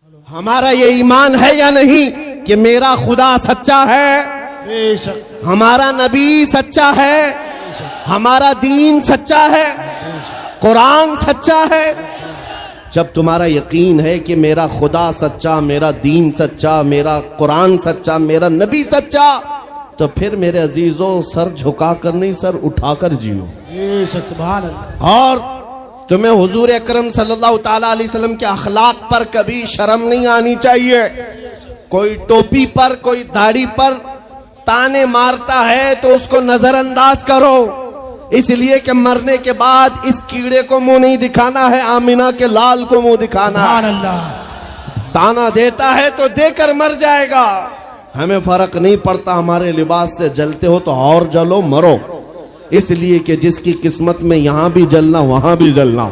ہمارا یہ ایمان ہے یا نہیں کہ میرا خدا سچا ہے، ہمارا نبی سچا ہے، ہمارا دین سچا ہے، قرآن سچا ہے؟ جب تمہارا یقین ہے کہ میرا خدا سچا، میرا دین سچا، میرا قرآن سچا، میرا نبی سچا، تو پھر میرے عزیزوں سر جھکا کر نہیں، سر اٹھا کر جیو۔ سبحان اللہ۔ اور تمہیں حضور اکرم صلی اللہ تعالیٰ علیہ وسلم کے اخلاق پر کبھی شرم نہیں آنی چاہیے۔ کوئی ٹوپی پر، کوئی داڑھی پر تانے مارتا ہے تو اس کو نظر انداز کرو، اس لیے کہ مرنے کے بعد اس کیڑے کو منہ نہیں دکھانا ہے، آمینہ کے لال کو منہ دکھانا سبحان ہے۔ اللہ۔ تانا دیتا ہے تو دے کر مر جائے گا، ہمیں فرق نہیں پڑتا، ہمارے لباس سے جلتے ہو تو اور جلو، مرو، اس لیے کہ جس کی قسمت میں یہاں بھی جلنا وہاں بھی جلنا،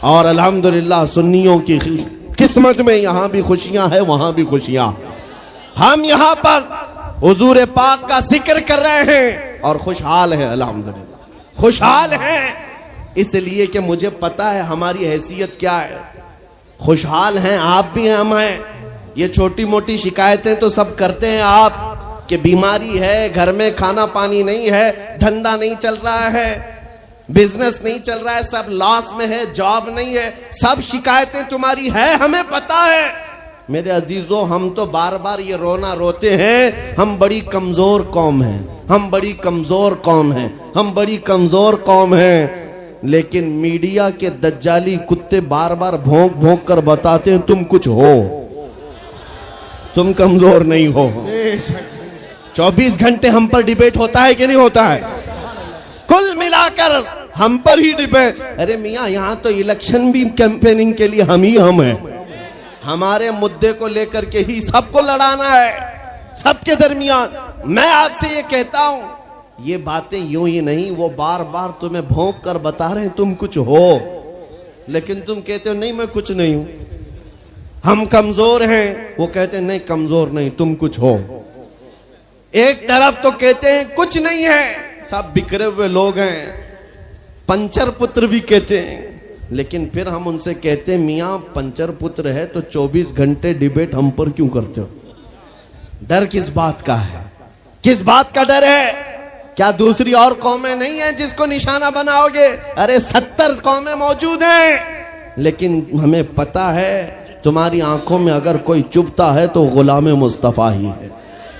اور الحمدللہ سنیوں کی قسمت میں یہاں بھی خوشیاں ہیں وہاں بھی خوشیاں۔ ہم یہاں پر حضور پاک کا ذکر کر رہے ہیں اور خوشحال ہیں، الحمدللہ خوشحال ہیں، اس لیے کہ مجھے پتا ہے ہماری حیثیت کیا ہے۔ خوشحال ہیں آپ بھی ہیں، ہم ہیں۔ یہ چھوٹی موٹی شکایتیں تو سب کرتے ہیں آپ، کہ بیماری ہے، گھر میں کھانا پانی نہیں ہے، دھندا نہیں چل رہا ہے، بزنس نہیں چل رہا ہے، سب لاس میں ہے، جاب نہیں ہے، سب شکایتیں تمہاری ہے، ہمیں پتا ہے۔ میرے عزیزوں ہم تو بار بار یہ رونا روتے ہیں، ہم بڑی کمزور قوم ہیں، ہم بڑی کمزور قوم ہیں، ہم بڑی کمزور قوم ہیں، لیکن میڈیا کے دجالی کتے بار بار بھونک بھونک کر بتاتے ہیں تم کچھ ہو، تم کمزور نہیں ہو۔ 24 گھنٹے ہم پر ڈیبیٹ ہوتا ہے کہ نہیں ہوتا ہے؟ کل ملا کر ہم پر ہی ڈیبیٹ۔ ارے میاں یہاں تو الیکشن بھی کیمپیننگ کے لیے ہم ہیں، ہمارے مدعے کو لے کر کے ہی سب کو لڑانا ہے، سب کے درمیان۔ میں آپ سے یہ کہتا ہوں، یہ باتیں یوں ہی نہیں، وہ بار بار تمہیں بھونک کر بتا رہے ہیں تم کچھ ہو، لیکن تم کہتے ہو نہیں میں کچھ نہیں ہوں۔ ہم کمزور ہیں، وہ کہتے ہیں نہیں کمزور نہیں تم کچھ ہو۔ ایک طرف تو کہتے ہیں کچھ نہیں ہے، سب بکھرے ہوئے لوگ ہیں، پنچر پتر بھی کہتے ہیں، لیکن پھر ہم ان سے کہتے ہیں میاں پنچر پتر ہے تو 24 گھنٹے ڈیبیٹ ہم پر کیوں کرتے ہو؟ ڈر کس بات کا ہے؟ کس بات کا ڈر ہے؟ کیا دوسری اور قومیں نہیں ہیں جس کو نشانہ بناؤ گے؟ ارے 70 قومیں موجود ہیں، لیکن ہمیں پتا ہے تمہاری آنکھوں میں اگر کوئی چبھتا ہے تو غلام مصطفیٰ ہی ہے،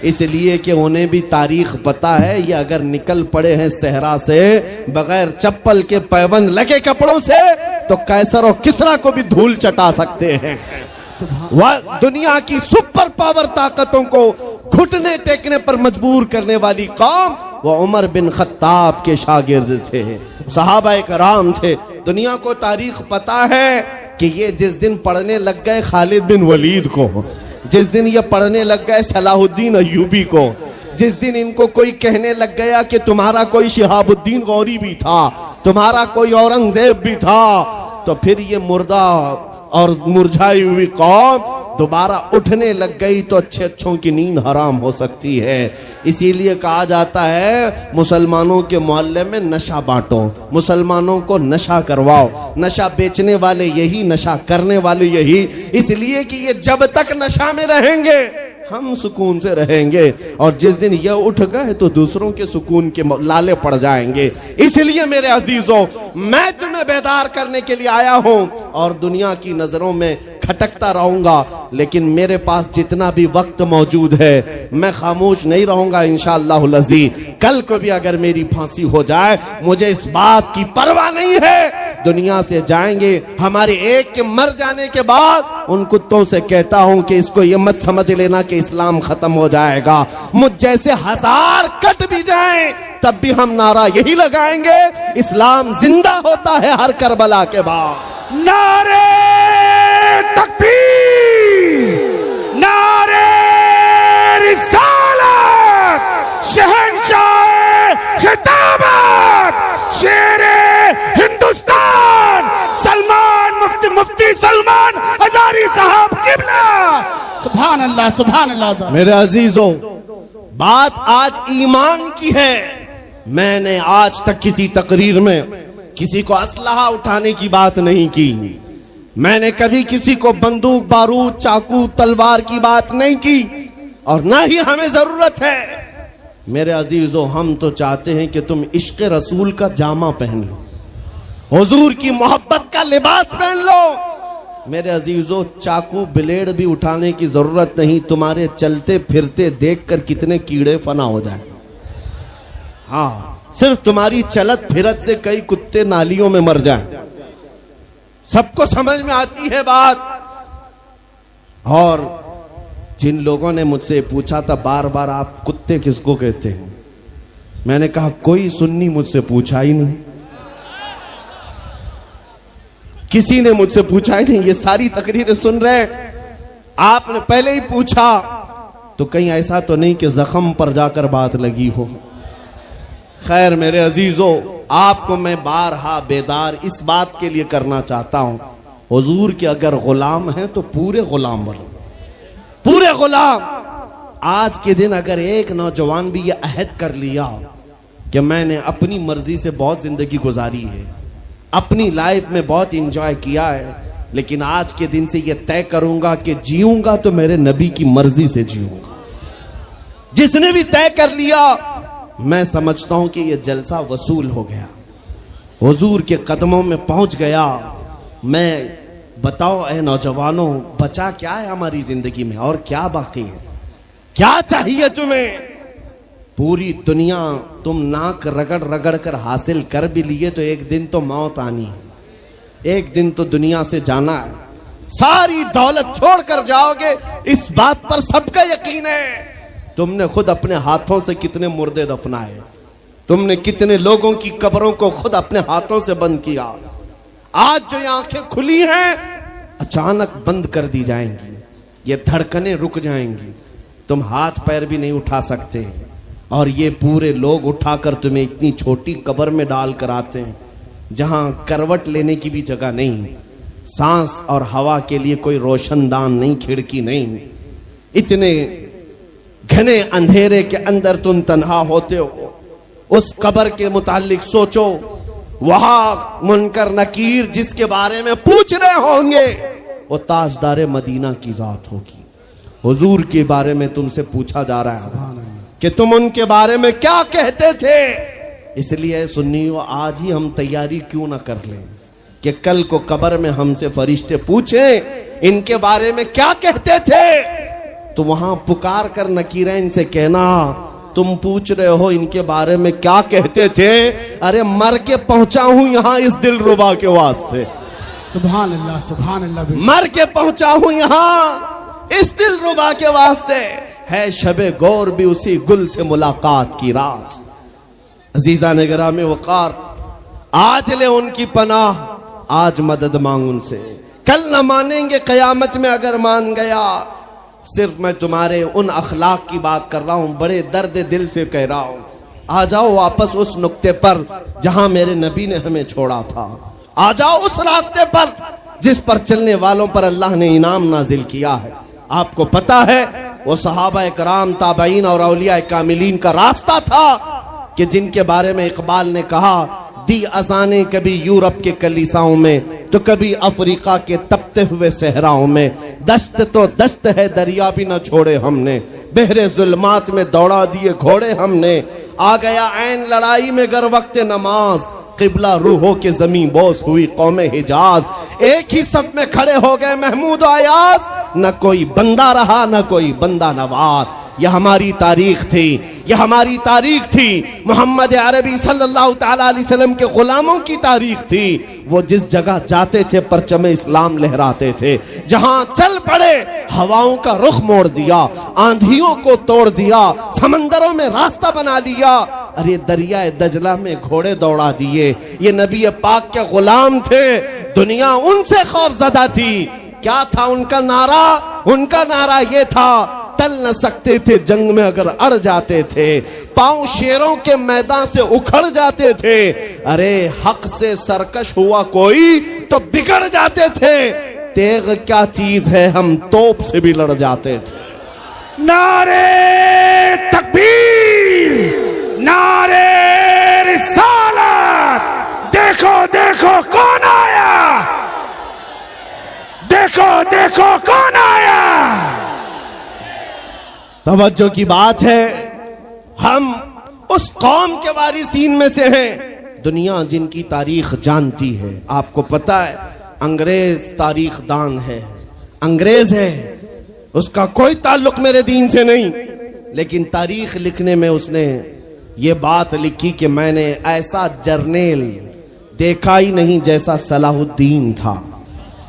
اس لیے کہ انہیں بھی تاریخ پتا ہے، یہ اگر نکل پڑے ہیں صحرا سے بغیر چپل کے پیوند لگے کپڑوں سے تو قیصر و کسریٰ کو بھی دھول چٹا سکتے ہیں۔ دنیا کی سپر پاور طاقتوں کو گھٹنے ٹیکنے پر مجبور کرنے والی قوم وہ عمر بن خطاب کے شاگرد تھے، صحابہ کرام تھے۔ دنیا کو تاریخ پتا ہے کہ یہ جس دن پڑھنے لگ گئے خالد بن ولید کو، جس دن یہ پڑھنے لگ گئے صلاح الدین ایوبی کو، جس دن ان کو کوئی کہنے لگ گیا کہ تمہارا کوئی شہاب الدین غوری بھی تھا، تمہارا کوئی اورنگزیب بھی تھا، تو پھر یہ مردہ اور مرجھائی ہوئی قوم دوبارہ اٹھنے لگ گئی تو اچھے اچھوں کی نیند حرام ہو سکتی ہے۔ اسی لیے کہا جاتا ہے مسلمانوں کے محلے میں نشہ بانٹو، مسلمانوں کو نشہ کرواؤ، نشہ بیچنے والے یہی، نشہ کرنے والے یہی، اس لیے کہ یہ جب تک نشہ میں رہیں گے ہم سکون سے رہیں گے، اور جس دن یہ اٹھ گئے تو دوسروں کے سکون کے لالے پڑ جائیں گے۔ اس لیے میرے عزیزوں میں تمہیں بیدار کرنے کے لیے آیا ہوں، اور دنیا کی نظروں میں کھٹکتا رہوں گا، لیکن میرے پاس جتنا بھی وقت موجود ہے میں خاموش نہیں رہوں گا انشاءاللہ العزیز۔ کل کو بھی اگر میری پھانسی ہو جائے مجھے اس بات کی پرواہ نہیں ہے، دنیا سے جائیں گے، ہمارے ایک کے مر جانے کے بعد ان کتوں سے کہتا ہوں کہ اس کو یہ مت سمجھ لینا کہ اسلام ختم ہو جائے گا، مجھ جیسے 1000 کٹ بھی جائیں تب بھی ہم نعرہ یہی لگائیں گے، اسلام زندہ ہوتا ہے ہر کربلا کے بعد۔ نعرے تکبیر، نعرے رسالت، شہنشاہ خطابت، شیر ہندوستان سلمان مفتی سلمان ہزاری صاحب قبلہ۔ سبحان اللہ، سبحان اللہ۔ میرے عزیزوں بات آج ایمان کی ہے۔ میں نے آج تک کسی تقریر میں کسی کو اسلحہ اٹھانے کی بات نہیں کی، میں نے کبھی کسی کو بندوق بارود چاقو تلوار کی بات نہیں کی اور نہ ہی ہمیں ضرورت ہے۔ میرے عزیزو ہم تو چاہتے ہیں کہ تم عشق رسول کا جامہ پہن لو، حضور کی محبت کا لباس پہن لو۔ میرے عزیزو چاقو بلیڈ بھی اٹھانے کی ضرورت نہیں، تمہارے چلتے پھرتے دیکھ کر کتنے کیڑے فنا ہو جائیں۔ ہاں صرف تمہاری چلت پھرت سے کئی کتے نالیوں میں مر جائیں۔ سب کو سمجھ میں آتی ہے بات۔ اور جن لوگوں نے مجھ سے پوچھا تھا بار بار آپ کتے کس کو کہتے ہیں، میں نے کہا کوئی سنی مجھ سے پوچھا ہی نہیں، کسی نے مجھ سے پوچھا ہی نہیں۔ یہ ساری تقریریں سن رہے ہیں، آپ نے پہلے ہی پوچھا تو کہیں ایسا تو نہیں کہ زخم پر جا کر بات لگی ہو۔ خیر میرے عزیزو، آپ کو میں بارہا بیدار اس بات کے لیے کرنا چاہتا ہوں، حضور کے اگر غلام ہیں تو پورے غلام بنو، پورے غلام۔ آج کے دن اگر ایک نوجوان بھی یہ عہد کر لیا کہ میں نے اپنی مرضی سے بہت زندگی گزاری ہے، اپنی لائف میں بہت انجوائے کیا ہے، لیکن آج کے دن سے یہ طے کروں گا کہ جیوں گا تو میرے نبی کی مرضی سے جیوں گا، جس نے بھی طے کر لیا، میں سمجھتا ہوں کہ یہ جلسہ وصول ہو گیا، حضور کے قدموں میں پہنچ گیا۔ میں بتاؤ اے نوجوانوں، بچا کیا ہے ہماری زندگی میں اور کیا باقی ہے؟ کیا چاہیے تمہیں؟ پوری دنیا تم ناک رگڑ رگڑ کر حاصل کر بھی لیے تو ایک دن تو موت آنی ہے، ایک دن تو دنیا سے جانا ہے، ساری دولت چھوڑ کر جاؤ گے، اس بات پر سب کا یقین ہے۔ تم نے خود اپنے ہاتھوں سے کتنے مردے دفنائے، تم نے کتنے لوگوں کی قبروں کو خود اپنے ہاتھوں سے بند کیا۔ آج جو یہ آنکھیں کھلی ہیں اچانک بند کر دی جائیں گی، یہ دھڑکنیں رک جائیں گی، تم ہاتھ پیر بھی نہیں اٹھا سکتے، اور یہ پورے لوگ اٹھا کر تمہیں اتنی چھوٹی قبر میں ڈال کر آتے ہیں جہاں کروٹ لینے کی بھی جگہ نہیں، سانس اور ہوا کے لیے کوئی روشن دان نہیں، کھڑکی نہیں، اتنے گھنے اندھیرے کے اندر تم تنہا ہوتے ہو۔ اس قبر کے متعلق سوچو، وہاں منکر نکیر جس کے بارے میں پوچھ رہے ہوں گے وہ تاجدار مدینہ کی ذات ہوگی، حضور کے بارے میں تم سے پوچھا جا رہا ہے کہ تم ان کے بارے میں کیا کہتے تھے۔ اس لیے سنیو، آج ہی ہم تیاری کیوں نہ کر لیں کہ کل کو قبر میں ہم سے فرشتے پوچھیں ان کے بارے میں کیا کہتے تھے، تو وہاں پکار کر نکیرین سے کہنا تم پوچھ رہے ہو ان کے بارے میں کیا کہتے تھے، ارے مر کے پہنچا ہوں یہاں اس دل ربا کے واسطے، سبحان اللہ سبحان اللہ، مر کے پہنچا ہوں یہاں اس دل ربا کے واسطے، ہے شب گور بھی اسی گل سے ملاقات کی رات۔ عزیزان گرامی وقار، آج لے ان کی پناہ، آج مدد مانگ ان سے، کل نہ مانیں گے قیامت میں اگر مان گیا۔ صرف میں تمہارے ان اخلاق کی بات کر رہا ہوں، بڑے درد دل سے کہہ رہا ہوں، آ جاؤ واپس اس نقطے پر جہاں میرے نبی نے ہمیں چھوڑا تھا، آ جاؤ اس راستے پر جس پر چلنے والوں پر اللہ نے انعام نازل کیا ہے۔ آپ کو پتا ہے وہ صحابہ کرام، تابعین اور اولیاء کاملین کا راستہ تھا کہ جن کے بارے میں اقبال نے کہا، دی اذانیں کبھی یورپ کے کلیساؤں میں تو کبھی افریقہ کے تپتے ہوئے صحراؤں میں، دشت تو دشت ہے دریا بھی نہ چھوڑے ہم نے، بحر ظلمات میں دوڑا دیے گھوڑے ہم نے، آ گیا عین لڑائی میں گر وقت نماز، قبلہ روحوں کے زمین بوس ہوئی قوم حجاز، ایک ہی صف میں کھڑے ہو گئے محمود و ایاز، نہ کوئی بندہ رہا نہ کوئی بندہ نواز۔ یہ ہماری تاریخ تھی، یہ ہماری تاریخ تھی، محمد عربی صلی اللہ تعالیٰ علیہ وسلم کے غلاموں کی تاریخ تھی۔ وہ جس جگہ جاتے تھے پرچم اسلام لہراتے تھے، جہاں چل پڑے ہواؤں کا رخ موڑ دیا، آندھیوں کو توڑ دیا، سمندروں میں راستہ بنا لیا، ارے دریائے دجلہ میں گھوڑے دوڑا دیے۔ یہ نبی پاک کے غلام تھے، دنیا ان سے خوف زدہ تھی۔ کیا تھا ان کا نعرہ؟ ان کا نعرہ یہ تھا، ٹل نہ سکتے تھے جنگ میں اگر اڑ جاتے تھے، پاؤں شیروں کے میدان سے اکھڑ جاتے تھے، ارے حق سے سرکش ہوا کوئی تو بگڑ جاتے تھے، تیغ کیا چیز ہے ہم توپ سے بھی لڑ جاتے تھے۔ نعرے تکبیر، نعرے رسالت، دیکھو دیکھو کون آیا، دیکھو دیکھو کون آیا. توجہ کی بات ہے، ہم اس قوم کے وارثین میں سے ہیں دنیا جن کی تاریخ جانتی ہے. آپ کو پتا ہے انگریز تاریخ دان ہے، انگریز ہے، اس کا کوئی تعلق میرے دین سے نہیں، لیکن تاریخ لکھنے میں اس نے یہ بات لکھی کہ میں نے ایسا جرنیل دیکھا ہی نہیں جیسا صلاح الدین تھا،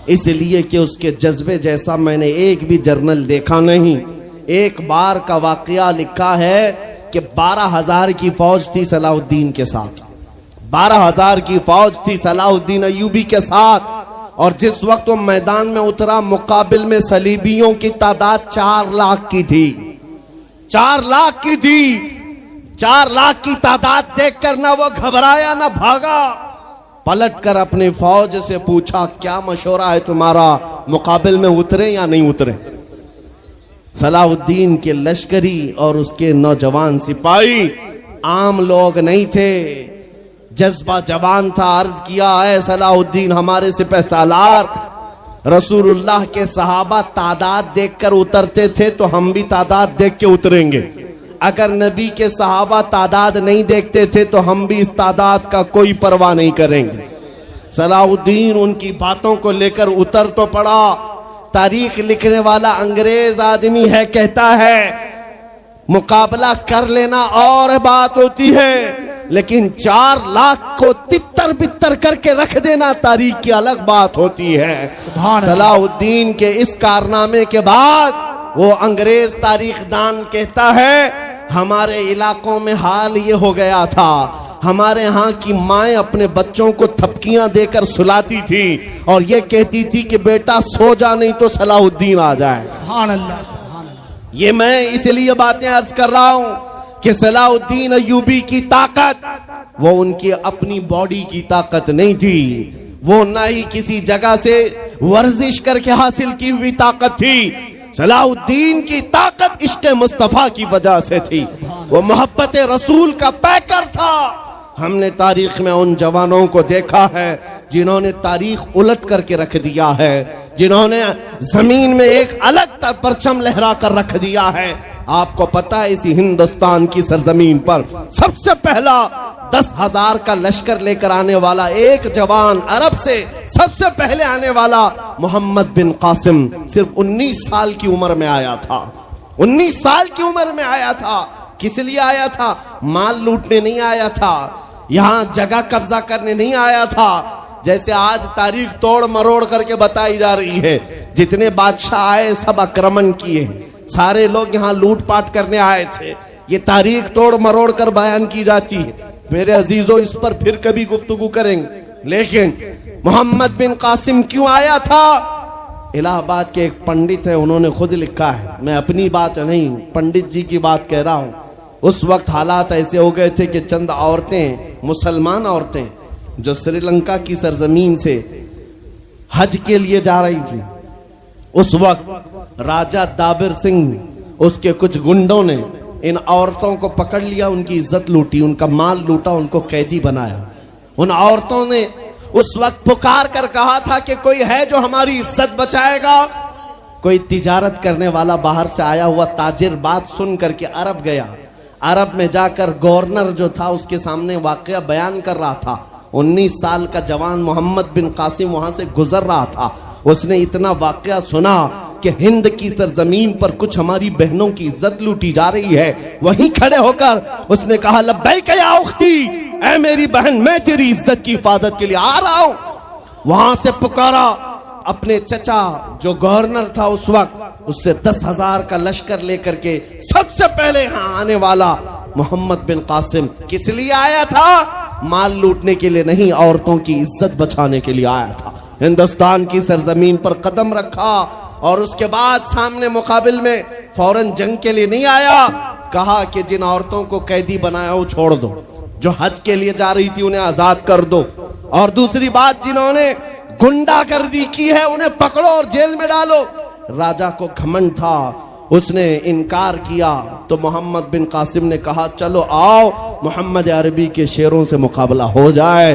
اس لیے کہ اس کے جذبے جیسا میں نے ایک بھی جرنل دیکھا نہیں. ایک بار کا واقعہ لکھا ہے کہ 12,000 کی فوج تھی صلاح الدین کے ساتھ، 12,000 کی فوج تھی صلاح الدین ایوبی کے ساتھ، اور جس وقت وہ میدان میں اترا مقابل میں صلیبیوں کی تعداد 4 لاکھ کی تھی، 4 لاکھ کی تھی. 4 لاکھ کی تعداد دیکھ کر نہ وہ گھبرایا نہ بھاگا، پلٹ کر اپنی فوج سے پوچھا کیا مشورہ ہے تمہارا، مقابل میں اترے یا نہیں اترے. صلاح الدین کے لشکری اور اس کے نوجوان سپاہی عام لوگ نہیں تھے، جذبہ جوان تھا. عرض کیا اے صلاح الدین ہمارے سپہ سالار، رسول اللہ کے صحابہ تعداد دیکھ کر اترتے تھے تو ہم بھی تعداد دیکھ کے اتریں گے، اگر نبی کے صحابہ تعداد نہیں دیکھتے تھے تو ہم بھی اس تعداد کا کوئی پرواہ نہیں کریں گے. صلاح الدین ان کی باتوں کو لے کر اتر تو پڑا. تاریخ لکھنے والا انگریز آدمی ہے، کہتا ہے مقابلہ کر لینا اور بات ہوتی ہے، لیکن 4 لاکھ کو تتر بتر کر کے رکھ دینا تاریخ کی الگ بات ہوتی ہے. صلاح الدین کے اس کارنامے کے بعد وہ انگریز تاریخ دان کہتا ہے ہمارے علاقوں میں حال یہ ہو گیا تھا، ہمارے ہاں کی مائیں اپنے بچوں کو تھپکیاں دے کر سلاتی تھی اور یہ کہتی تھی کہ بیٹا سو جا نہیں تو صلاح الدین آ جائے. سبحان اللہ سبحان اللہ. یہ میں اس لیے باتیں عرض کر رہا ہوں کہ صلاح الدین ایوبی کی طاقت وہ ان کی اپنی باڈی کی طاقت نہیں تھی، وہ نہ ہی کسی جگہ سے ورزش کر کے حاصل کی ہوئی طاقت تھی. صلاح الدین کی طاقت عشق مصطفیٰ کی وجہ سے تھی، وہ محبت رسول کا پیکر تھا. ہم نے تاریخ میں ان جوانوں کو دیکھا ہے جنہوں نے تاریخ الٹ کر کے رکھ دیا ہے، جنہوں نے زمین میں ایک الگ پرچم لہرا کر رکھ دیا ہے. آپ کو پتا ہے اسی ہندوستان کی سرزمین پر سب سے پہلا 10,000 کا لشکر لے کر آنے والا ایک جوان عرب سے سب سے پہلے آنے والا محمد بن قاسم صرف 19 سال کی عمر میں آیا تھا. 19 سال کی عمر میں آیا تھا. کس لیے آیا تھا؟ مال لوٹنے نہیں آیا تھا، یہاں جگہ قبضہ کرنے نہیں آیا تھا. جیسے آج تاریخ توڑ مروڑ کر کے بتائی جا رہی ہے، جتنے بادشاہ آئے سب اکرمن کیے، سارے لوگ یہاں لوٹ پاٹ کرنے آئے تھے. یہ تاریخ توڑ مروڑ کر بیان کی جاتی ہے. میرے عزیزوں اس پر پھر کبھی گفتگو کریں گے، لیکن محمد بن قاسم کیوں آیا تھا؟ الہ آباد کے ایک پنڈت ہے، انہوں نے خود لکھا ہے، میں اپنی بات نہیں پنڈت جی کی بات کہہ رہا ہوں. اس وقت حالات ایسے ہو گئے تھے کہ چند عورتیں، مسلمان عورتیں جو سری لنکا کی سرزمین سے حج کے لیے جا رہی تھی، اس وقت راجہ دابر سنگھ اس کے کچھ گنڈوں نے ان عورتوں کو پکڑ لیا، ان کی عزت لوٹی، ان کا مال لوٹا، ان کو قیدی بنایا. ان عورتوں نے اس وقت پکار کر کہا تھا کہ کوئی ہے جو ہماری عزت بچائے گا. کوئی تجارت کرنے والا باہر سے آیا ہوا تاجر بات سن کر کے عرب گیا. عرب میں جا کر گورنر جو تھا اس کے سامنے واقعہ بیان کر رہا تھا. 19 سال کا جوان محمد بن قاسم وہاں سے گزر رہا تھا. اس نے اتنا واقعہ سنا کہ ہند کی سرزمین پر کچھ ہماری بہنوں کی عزت لوٹی جا رہی ہے. وہیں کھڑے ہو کر اس نے کہا لبیک یا اختی، اے میری بہن میں تیری عزت کی حفاظت کے لیے آ رہا ہوں. وہاں سے پکارا اپنے چچا جو گورنر تھا اس وقت، اس سے 10,000 کا لشکر لے کر کے سب سے پہلے یہاں آنے والا محمد بن قاسم کس لیے آیا تھا؟ مال لوٹنے کے لیے نہیں، عورتوں کی عزت بچانے کے لیے آیا تھا. ہندوستان کی سرزمین پر قدم رکھا اور اس کے بعد سامنے مقابل میں فوراً جنگ کے لیے نہیں آیا. کہا کہ جن عورتوں کو قیدی بنایا وہ چھوڑ دو، جو حج کے لیے جا رہی تھی انہیں آزاد کر دو، اور دوسری بات جنہوں نے گنڈا گردی کی ہے انہیں پکڑو اور جیل میں ڈالو. راجہ کو گھمنڈ تھا، اس نے انکار کیا تو محمد بن قاسم نے کہا چلو آؤ محمد عربی کے شیروں سے مقابلہ ہو جائے.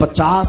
50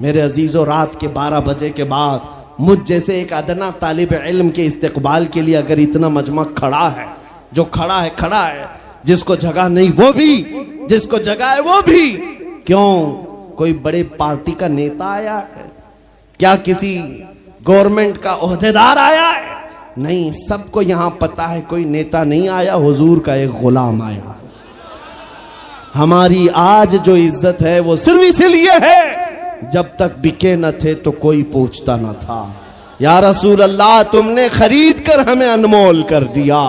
میرے عزیزوں، رات کے 12 بجے کے بعد مجھ جیسے ایک ادنا طالب علم کے استقبال کے لیے اگر اتنا مجمع کھڑا ہے، جو کھڑا ہے، جس کو جگہ نہیں وہ بھی، جس کو جگہ ہے وہ بھی، کیوں؟ کوئی بڑے پارٹی کا نیتا آیا ہے؟ کیا کسی گورنمنٹ کا عہدیدار آیا ہے؟ نہیں، سب کو یہاں پتا ہے کوئی نیتا نہیں آیا، حضور کا ایک غلام آیا۔ ہماری آج جو عزت ہے وہ صرف اس لیے ہے، جب تک بکے نہ تھے تو کوئی پوچھتا نہ تھا۔ یا رسول اللہ، تم نے خرید کر ہمیں انمول کر دیا۔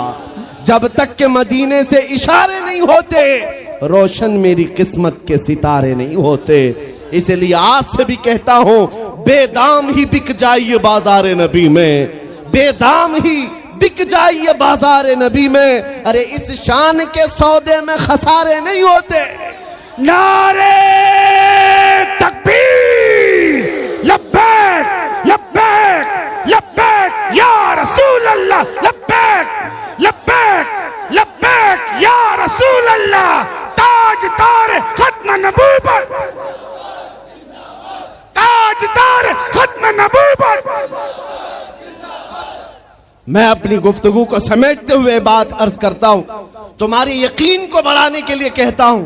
جب تک کہ مدینے سے اشارے نہیں ہوتے، روشن میری قسمت کے ستارے نہیں ہوتے۔ اس لیے آپ سے بھی کہتا ہوں، بے دام ہی بک جائیے بازار نبی میں، بے دام ہی بک جائیے بازار نبی میں۔ ارے اس شان کے سودے میں خسارے نہیں ہوتے۔ نعرے تکبیر، لبیک لبیک لبیک یا رسول اللہ، لبیک لبیک لبیک یا رسول اللہ، تاجدار ختم نبوت، تاجدار ختم نبوت۔ میں اپنی گفتگو کو سمیٹتے ہوئے بات عرض کرتا ہوں، تمہاری یقین کو بڑھانے کے لیے کہتا ہوں،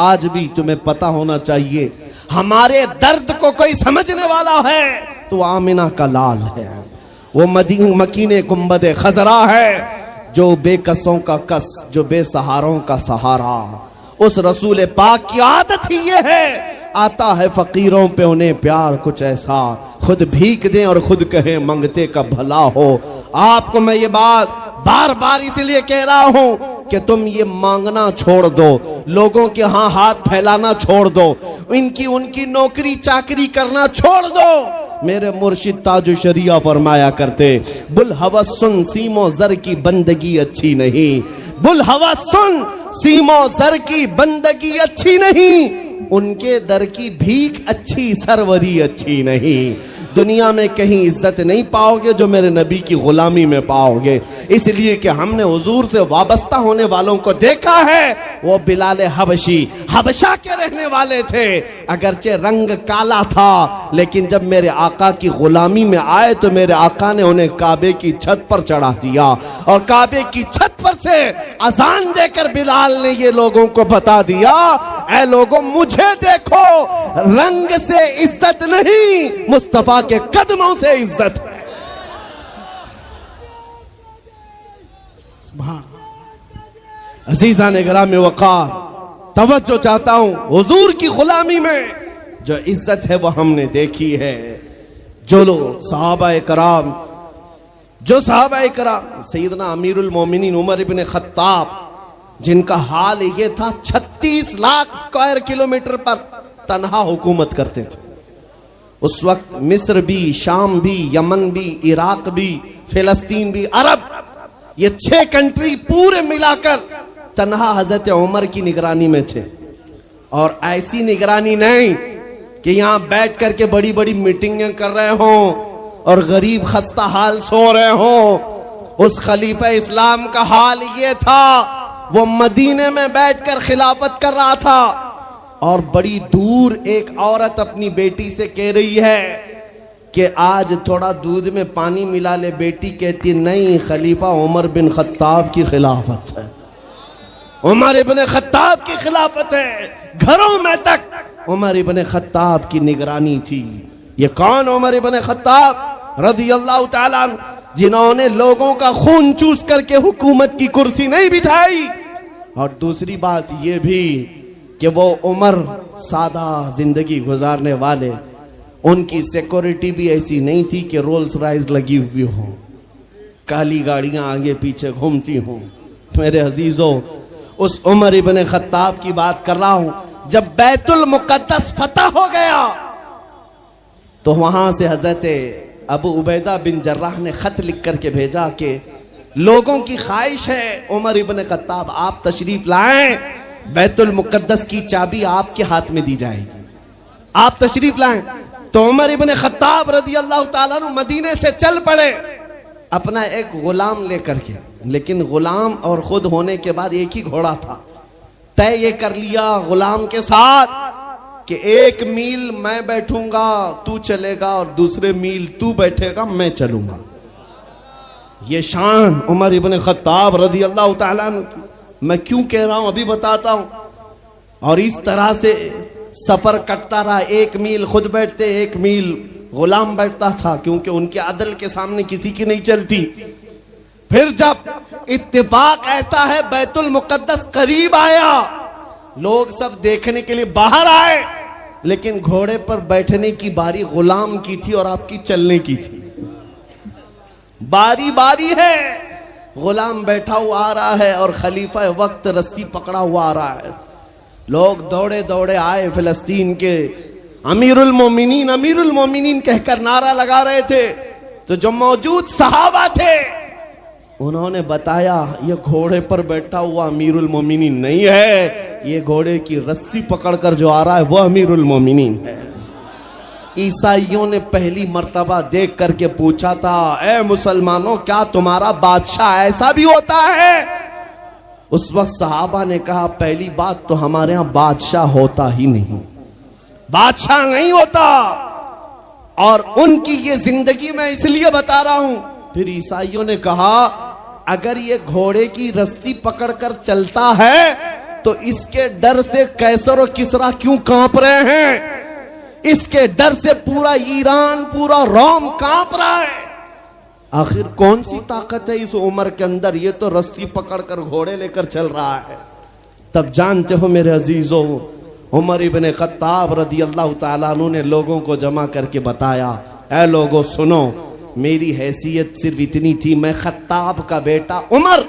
آج بھی تمہیں پتہ ہونا چاہیے، ہمارے درد کو کوئی سمجھنے والا ہے تو آمنہ کا لال ہے، وہ مکین گنبد خضرا ہے، جو بے کسوں کا کس، جو بے سہاروں کا سہارا۔ اس رسول پاک کی عادت ہی یہ ہے، آتا ہے فقیروں پہ انہیں پیار کچھ ایسا، خود بھیک دیں اور خود کہیں منگتے کا بھلا ہو۔ آپ کو میں یہ بات بار بار اس لیے کہہ رہا ہوں کہ تم یہ مانگنا چھوڑ دو، لوگوں کے ہاں ہاتھ پھیلانا چھوڑ دو، ان کی نوکری چاکری کرنا چھوڑ دو۔ میرے مرشد تاج الشریعہ فرمایا کرتے، بلہوس سن سیم و زر کی بندگی اچھی نہیں، بلہوس سن سیم و زر کی بندگی اچھی نہیں، ان کے در کی بھیک اچھی، سروری اچھی نہیں۔ دنیا میں کہیں عزت نہیں پاؤ گے جو میرے نبی کی غلامی میں پاؤ گے، اس لیے کہ ہم نے حضور سے وابستہ ہونے والوں کو دیکھا ہے۔ وہ بلال حبشی حبشہ کے رہنے والے تھے، اگرچہ رنگ کالا تھا، لیکن جب میرے آقا کی غلامی میں آئے تو میرے آقا نے انہیں کعبے کی چھت پر چڑھا دیا، اور کعبے کی چھت پر سے اذان دے کر بلال نے یہ لوگوں کو بتا دیا، اے لوگوں مجھے دیکھو، رنگ سے عزت نہیں، مصطفیٰ کے قدموں سے عزت ہے۔ عزیزان گرامی وقار، توجہ چاہتا ہوں، حضور کی غلامی میں جو عزت ہے وہ ہم نے دیکھی ہے۔ جو لوگ صحابہ کرام، سیدنا امیر المومنین عمر ابن خطاب، جن کا حال یہ تھا 36 لاکھ اسکوائر کلومیٹر پر تنہا حکومت کرتے تھے۔ اس وقت مصر بھی، شام بھی، یمن بھی، عراق بھی، فلسطین بھی، عرب، یہ 6 کنٹری پورے ملا کر تنہا حضرت عمر کی نگرانی میں تھے۔ اور ایسی نگرانی نہیں کہ یہاں بیٹھ کر کے بڑی بڑی میٹنگیں کر رہے ہوں اور غریب خستہ حال سو رہے ہوں۔ اس خلیفہ اسلام کا حال یہ تھا، وہ مدینے میں بیٹھ کر خلافت کر رہا تھا، اور بڑی دور ایک عورت اپنی بیٹی سے کہہ رہی ہے کہ آج تھوڑا دودھ میں پانی ملا لے۔ بیٹی کہتی نہیں، خلیفہ عمر بن خطاب کی خلافت ہے، عمر ابن خطاب کی خلافت ہے۔ گھروں میں تک عمر ابن خطاب کی نگرانی تھی۔ یہ کون؟ عمر ابن خطاب رضی اللہ تعالیٰ عنہ، جنہوں نے لوگوں کا خون چوس کر کے حکومت کی کرسی نہیں بٹھائی۔ اور دوسری بات یہ بھی کہ وہ عمر سادہ زندگی گزارنے والے، ان کی سیکورٹی بھی ایسی نہیں تھی کہ رولز رائز لگی ہوئی ہوں، کالی گاڑیاں آگے پیچھے گھومتی ہوں۔ میرے عزیزوں، اس عمر ابن خطاب کی بات کر رہا ہوں، جب بیت المقدس فتح ہو گیا تو وہاں سے حضرت ابو عبیدہ بن جراح نے خط لکھ کر کے بھیجا کہ لوگوں کی خواہش ہے عمر ابن خطاب آپ تشریف لائیں، بیت المقدس کی چابی آپ کے ہاتھ میں دی جائے گی، آپ تشریف لائیں۔ تو عمر ابن خطاب رضی اللہ تعالیٰ عنہ مدینے سے چل پڑے اپنا ایک غلام لے کر کے، لیکن غلام اور خود ہونے کے بعد ایک ہی گھوڑا تھا۔ طے یہ کر لیا غلام کے ساتھ کہ 1 میل میں بیٹھوں گا تو چلے گا اور دوسرے میل تو بیٹھے گا میں چلوں گا. یہ شان عمر ابن خطاب رضی اللہ تعالیٰ عنہ کی. میں کیوں کہہ رہا ہوں ابھی بتاتا ہوں. اور اس طرح سے سفر کٹتا رہا. 1 میل خود بیٹھتے, 1 میل غلام بیٹھتا تھا, کیونکہ ان کے عدل کے سامنے کسی کی نہیں چلتی. پھر جب اتفاق ایسا ہے بیت المقدس قریب آیا, لوگ سب دیکھنے کے لیے باہر آئے, لیکن گھوڑے پر بیٹھنے کی باری غلام کی تھی اور آپ کی چلنے کی تھی. باری باری ہے, غلام بیٹھا ہوا آ رہا ہے اور خلیفہ وقت رسی پکڑا ہوا آ رہا ہے. لوگ دوڑے دوڑے آئے, فلسطین کے امیر المومنین کہہ کر نعرہ لگا رہے تھے. تو جو موجود صحابہ تھے انہوں نے بتایا یہ گھوڑے پر بیٹھا ہوا امیر المومنین نہیں ہے, یہ گھوڑے کی رسی پکڑ کر جو آ رہا ہے وہ امیر المومنین ہے. عیسائیوں نے پہلی مرتبہ دیکھ کر کے پوچھا تھا, اے مسلمانوں کیا تمہارا بادشاہ ایسا بھی ہوتا ہے؟ اس وقت صحابہ نے کہا پہلی بات تو ہمارے ہاں بادشاہ ہوتا ہی نہیں, بادشاہ نہیں ہوتا. اور ان کی یہ زندگی میں اس لیے بتا رہا ہوں. پھر عیسائیوں نے کہا اگر یہ گھوڑے کی رسی پکڑ کر چلتا ہے تو اس کے ڈر سے قیصر و کسریٰ کیوں کانپ رہے ہیں؟ اس کے ڈر سے پورا ایران, پورا روم کانپ رہا ہے. آخر کون سی طاقت ہے اس عمر کے اندر؟ یہ تو رسی پکڑ کر گھوڑے لے کر چل رہا ہے. تب جانتے ہو میرے عزیزوں, عمر ابن خطاب رضی اللہ تعالیٰ عنہ نے لوگوں کو جمع کر کے بتایا, اے لوگوں سنو, میری حیثیت صرف اتنی تھی, میں خطاب کا بیٹا عمر,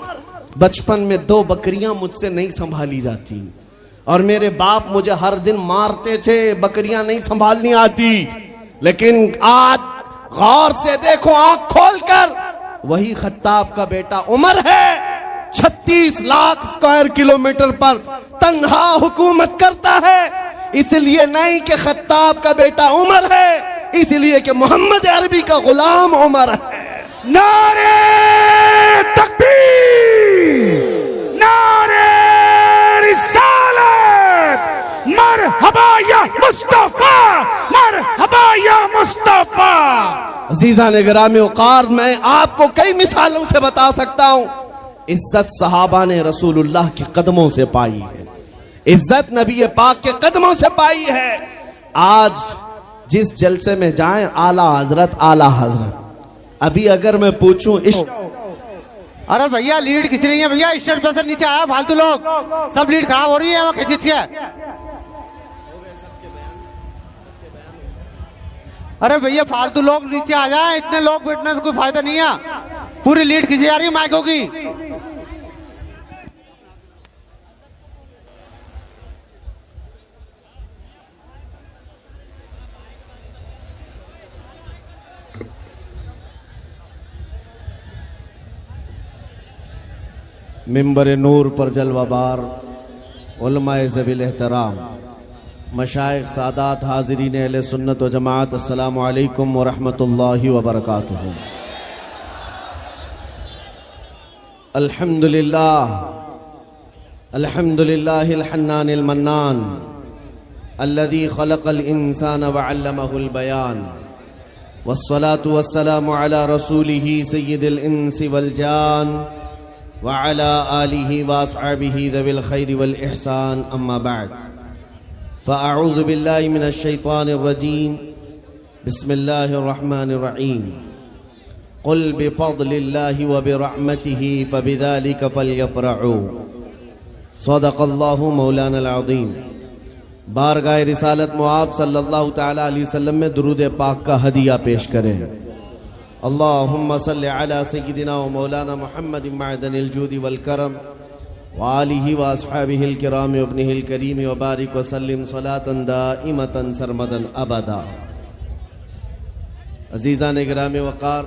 بچپن میں 2 بکریاں مجھ سے نہیں سنبھالی جاتی اور میرے باپ مجھے ہر دن مارتے تھے, بکریاں نہیں سنبھالنی آتی. لیکن آج غور سے دیکھو آنکھ کھول کر, وہی خطاب کا بیٹا عمر ہے, 36 لاکھ اسکوائر کلومیٹر پر تنہا حکومت کرتا ہے. اس لیے نہیں کہ خطاب کا بیٹا عمر ہے, اس لیے کہ محمد عربی کا غلام عمر ہے. نعرے تکبیر, نعرے رسالت, مرحبا یا مصطفیٰ, مرحبا یا مصطفیٰ. عزیزان گرامی وقار, میں آپ کو کئی مثالوں سے بتا سکتا ہوں. عزت صحابہ نے رسول اللہ کے قدموں سے پائی ہے, عزت نبی پاک کے قدموں سے پائی ہے. آج جس جلسے میں جائیں اعلیٰ حضرت, ابھی اگر میں پوچھوں ارے بھیا لیڈ کسی نہیں ہے بھیا, اسٹیج پہ سے نیچے آیا, فالتو لوگ سب لیڈ خراب ہو رہی ہے, وہ کسی چیز ہے. ارے بھیا فالتو لوگ نیچے آ جائیں, اتنے لوگ بیٹھنے سے کوئی فائدہ نہیں ہے, پوری لیڈ کھینچی جا رہی ہے مائکوں کی. منبر نور پر جلوہ بار علماء ذوی الاحترام, مشائخ, سادات, حاضرین اہل سنت و جماعت, السلام علیکم ورحمۃ اللہ وبرکاتہ. الحمدللہ الحنان المنان الذي خلق الانسان وعلمه البيان, والصلاة والسلام على رسوله سيد الانس والجان وعلى آله وأصحابه ذوي الخير والإحسان. أما بعد, فأعوذ بالله من الشيطان الرجيم. بسم الله الرحمن الرحيم. قل بفضل الله وبرحمته فبذلك فليفرحوا. صدق الله مولانا العظيم. بارگاہ رسالت معاب صلی اللہ تعالی علیہ وسلم میں درود پاک کا ہدیہ پیش کریں. اللہم صلی علی سیدنا و مولانا محمد معدن الجود والکرم وآلہ واصحابہ الکرام وابنہ الکریم وبارک وسلم صلاة دائمتا سرمدا ابدا. عزیزان گرامی وقار,